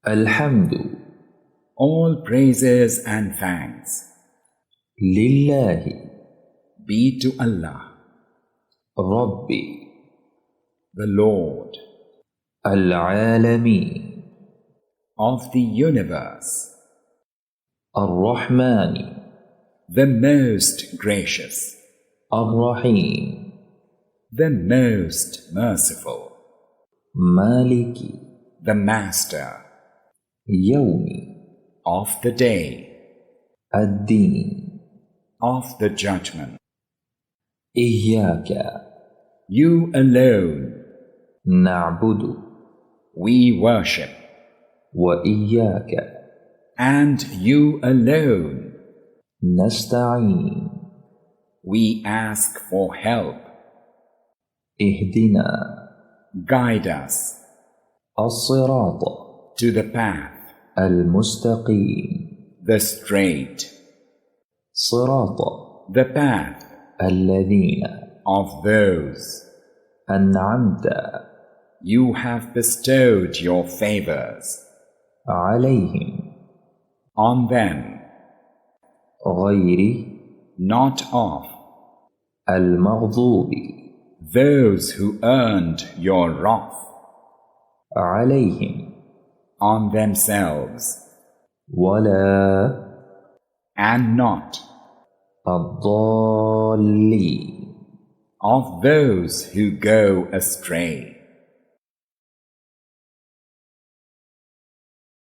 Alhamdu. All praises and thanks Lillahi. be to Allah, Rabbi. the Lord Al-Alameen. of the universe, Ar-Rahmani. the most gracious, Ar-Rahim. the most merciful, Maliki. the master Yawmi. of the day, Ad-Din. of the judgment. Iyyaka. You alone Na'budu. we worship, Wa iyyaka. and you alone Nasta'een. we ask for help. Ihdina. Guide us As-Sirata. to the path, Al-Mustaqeen. the straight, Sirata. the path Alladhina. of those An'amta. you have bestowed your favors Alayhim. on them, Ghayri. not of Al-Maghdubi. those who earned your wrath Alayhim. on themselves, Wala. and not Ad-Dallin. of those who go astray.